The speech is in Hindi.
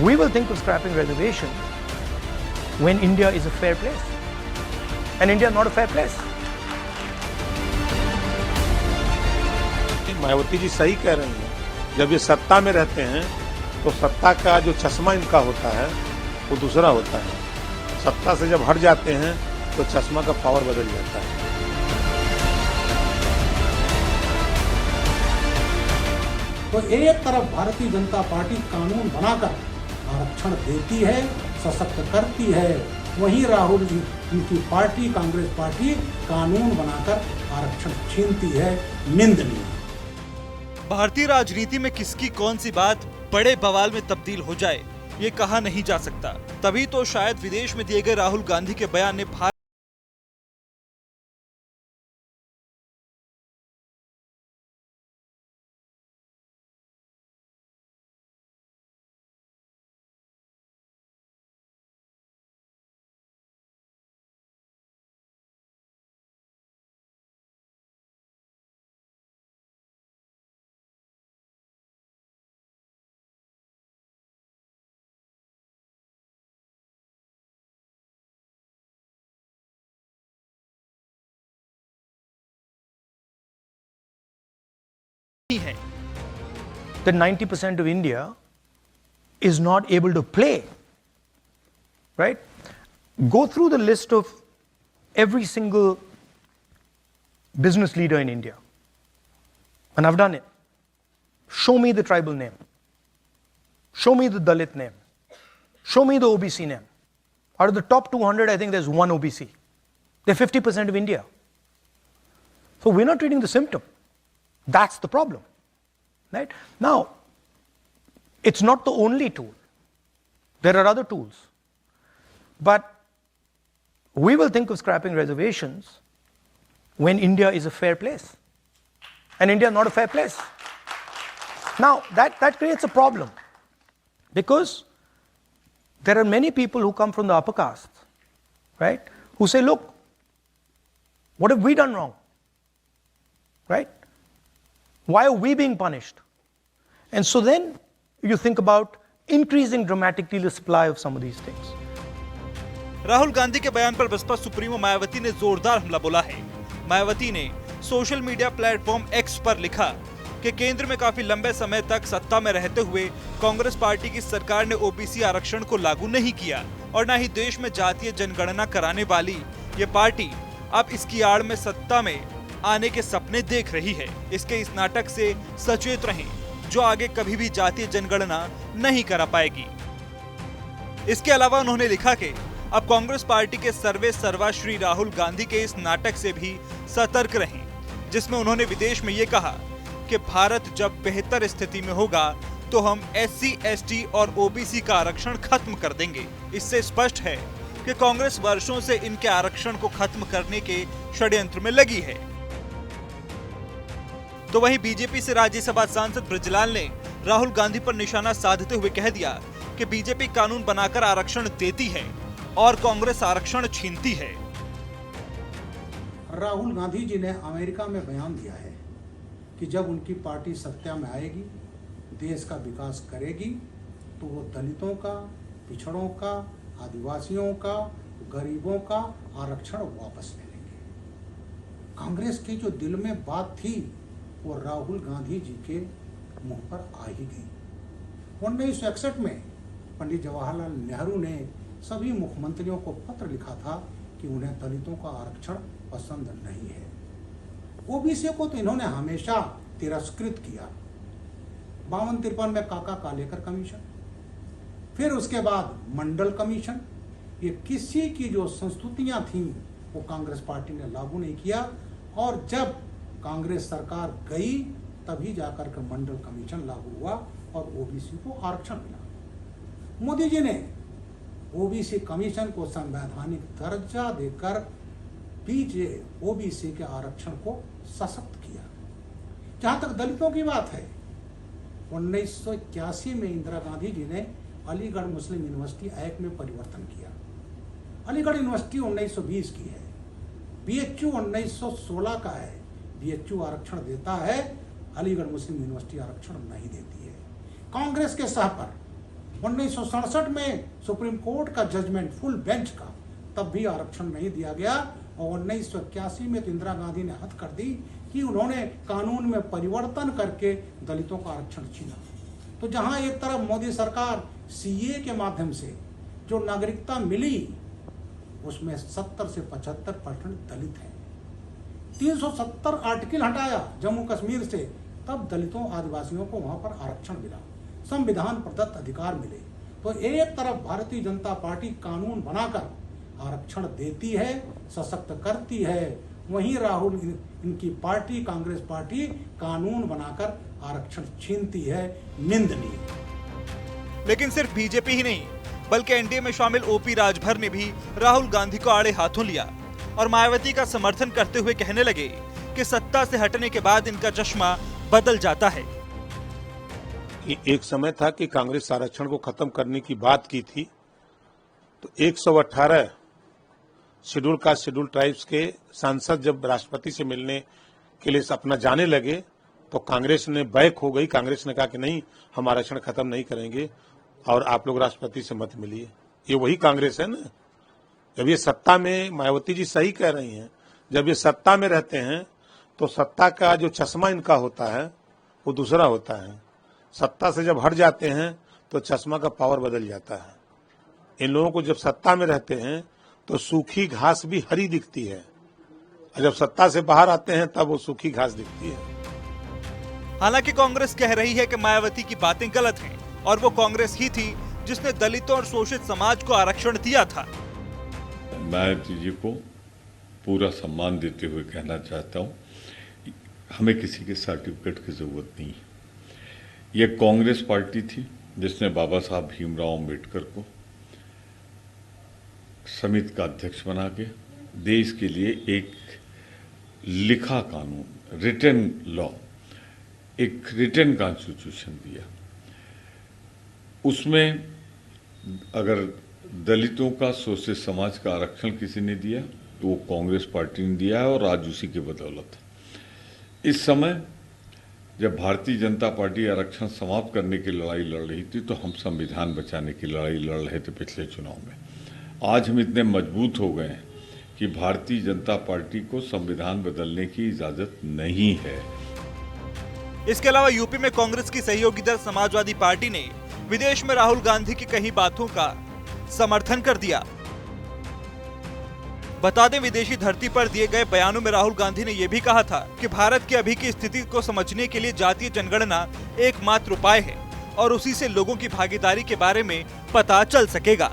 We will think of scrapping reservation when India is a fair place. And India is not a fair place. Mayawati ji सही कह रही हैं। जब ये सत्ता में रहते हैं तो सत्ता का जो चश्मा इनका होता है वो दूसरा होता है। सत्ता से जब हट जाते हैं तो चश्मा का पावर बदल जाता है। तो एक तरफ भारतीय जनता पार्टी कानून बनाकर आरक्षण देती है, सशक्त करती है, वहीं राहुल जी उनकी पार्टी कांग्रेस पार्टी कानून बनाकर आरक्षण छीनती है। निंदनीय। भारतीय राजनीति में किसकी कौन सी बात बड़े बवाल में तब्दील हो जाए ये कहा नहीं जा सकता। तभी तो शायद विदेश में दिए गए राहुल गांधी के बयान ने भारत है that 90% of India is not able to play, right? Go through the list of every single business leader in India. And I've done it. Show me the tribal name. Show me the Dalit name. Show me the OBC name. Out of the top 200, I think there's one OBC. They're 50% of India. So we're not treating the symptom. That's the problem, right? Now, it's not the only tool. There are other tools. But we will think of scrapping reservations when India is a fair place. And India is not a fair place. Now, that creates a problem. Because there are many people who come from the upper castes, right? Who say, look, what have we done wrong? Right? Why are we being punished? And so then you think about increasing dramatically the supply of some of these things. Rahul Gandhi के बयान पर बसपा सुप्रीमो मायावती ने जोरदार हमला बोला है। मायावती ने सोशल मीडिया प्लेटफॉर्म एक्स पर लिखा कि केंद्र में काफी लंबे समय तक सत्ता में रहते हुए कांग्रेस पार्टी की सरकार ने ओबीसी आरक्षण को लागू नहीं किया और न ही देश में जातीय जनगणना कराने वाली ये पार्टी अब इसकी आड़ में सत्ता में आने के सपने देख रही है। इसके इस नाटक से सचेत रहें जो आगे कभी भी जातीय जनगणना नहीं करा पाएगी। इसके अलावा उन्होंने लिखा कि अब कांग्रेस पार्टी के सर्वे सर्वा श्री राहुल गांधी के इस नाटक से भी सतर्क रहें, जिसमें उन्होंने विदेश में ये कहा कि भारत जब बेहतर स्थिति में होगा तो हम SC, ST और OBC का आरक्षण खत्म कर देंगे। इससे स्पष्ट है कि कांग्रेस वर्षों से इनके आरक्षण को खत्म करने के षड्यंत्र में लगी है। तो वहीं बीजेपी से राज्यसभा सांसद ब्रजलाल ने राहुल गांधी पर निशाना साधते हुए कह दिया कि बीजेपी कानून बनाकर आरक्षण देती है और कांग्रेस आरक्षण छीनती है। राहुल गांधी जी ने अमेरिका में बयान दिया है कि जब उनकी पार्टी सत्ता में आएगी, देश का विकास करेगी, तो वो दलितों का, पिछड़ों का, आदिवासियों का, गरीबों का आरक्षण वापस ले लेंगे। कांग्रेस की जो दिल में बात थी वो राहुल गांधी जी के मुंह पर आ ही गई। 1961 में पंडित जवाहरलाल नेहरू ने सभी मुख्यमंत्रियों को पत्र लिखा था कि उन्हें दलितों का आरक्षण पसंद नहीं है। ओबीसी को तो इन्होंने हमेशा तिरस्कृत किया। 52-53 में काका कालेकर कमीशन, फिर उसके बाद मंडल कमीशन, ये किसी की जो संस्तुतियां थीं वो कांग्रेस पार्टी ने लागू नहीं किया। और जब कांग्रेस सरकार गई तभी जाकर के मंडल कमीशन लागू हुआ और ओबीसी को आरक्षण मिला। मोदी जी ने ओबीसी कमीशन को संवैधानिक दर्जा देकर ओबीसी के आरक्षण को सशक्त किया। जहां तक दलितों की बात है, 1981 में इंदिरा गांधी जी ने अलीगढ़ मुस्लिम यूनिवर्सिटी एक्ट में परिवर्तन किया। अलीगढ़ यूनिवर्सिटी 1920 की है, बीएचयू 1916 का है। बीएचयू आरक्षण देता है, अलीगढ़ मुस्लिम यूनिवर्सिटी आरक्षण नहीं देती है। कांग्रेस के सह पर 1967 में सुप्रीम कोर्ट का जजमेंट फुल बेंच का, तब भी आरक्षण नहीं दिया गया। और 1981 में तो इंदिरा गांधी ने हद कर दी कि उन्होंने कानून में परिवर्तन करके दलितों का आरक्षण छीना। तो जहां एक तरफ मोदी सरकार सीए के माध्यम से जो नागरिकता मिली उसमें 70 से 75% दलित हैं। 370 आर्टिकल हटाया जम्मू कश्मीर से, तब दलितों आदिवासियों को वहां पर आरक्षण मिला, संविधान प्रदत्त अधिकार मिले। तो एक तरफ भारतीय जनता पार्टी कानून बनाकर आरक्षण देती है, सशक्त करती है, वहीं राहुल इनकी पार्टी कांग्रेस पार्टी कानून बनाकर आरक्षण छीनती है। निंदनीय। लेकिन सिर्फ बीजेपी ही नहीं बल्कि एनडीए में शामिल ओपी राजभर ने भी राहुल गांधी को आड़े हाथों लिया और मायावती का समर्थन करते हुए कहने लगे कि सत्ता से हटने के बाद इनका चश्मा बदल जाता है। कि एक समय था कि कांग्रेस आरक्षण को खत्म करने की बात की थी, तो 118 शेड्यूल कास्ट शेड्यूल ट्राइब्स के सांसद जब राष्ट्रपति से मिलने के लिए अपना जाने लगे तो कांग्रेस ने बैक हो गई। कांग्रेस ने कहा कि नहीं, हम आरक्षण खत्म नहीं करेंगे और आप लोग राष्ट्रपति से मत मिलिए। ये वही कांग्रेस है ना। जब ये सत्ता में, मायावती जी सही कह रही हैं, जब ये सत्ता में रहते हैं तो सत्ता का जो चश्मा इनका होता है वो दूसरा होता है। सत्ता से जब हट जाते हैं तो चश्मा का पावर बदल जाता है। इन लोगों को जब सत्ता में रहते हैं तो सूखी घास भी हरी दिखती है, और जब सत्ता से बाहर आते हैं तब वो सूखी घास दिखती है। हालांकि कांग्रेस कह रही है कि मायावती की बातें गलत हैं और वो कांग्रेस ही थी जिसने दलितों और शोषित समाज को आरक्षण दिया था। मायावती जी को पूरा सम्मान देते हुए कहना चाहता हूं, हमें किसी के सर्टिफिकेट की जरूरत नहीं है। ये कांग्रेस पार्टी थी जिसने बाबा साहब भीमराव अम्बेडकर को समिति का अध्यक्ष बना के देश के लिए एक लिखा कानून, रिटन लॉ, एक रिटन कॉन्स्टिट्यूशन दिया। उसमें अगर दलितों का, शोषित समाज का आरक्षण किसी ने दिया तो वो कांग्रेस पार्टी ने दिया है और आज उसी की बदौलत। इस समय जब भारतीय जनता पार्टी आरक्षण समाप्त करने की लड़ाई लड़ रही थी तो हम संविधान बचाने की लड़ाई लड़ रहे थे पिछले चुनाव में। आज हम इतने मजबूत हो गए हैं कि भारतीय जनता पार्टी को संविधान बदलने की इजाजत नहीं है। इसके अलावा यूपी में कांग्रेस की सहयोगी दल समाजवादी पार्टी ने विदेश में राहुल गांधी की कही बातों का समर्थन कर दिया। बता दें, विदेशी धरती पर दिए गए बयानों में राहुल गांधी ने यह भी कहा था कि भारत की अभी की स्थिति को समझने के लिए जातीय जनगणना एकमात्र उपाय है और उसी से लोगों की भागीदारी के बारे में पता चल सकेगा।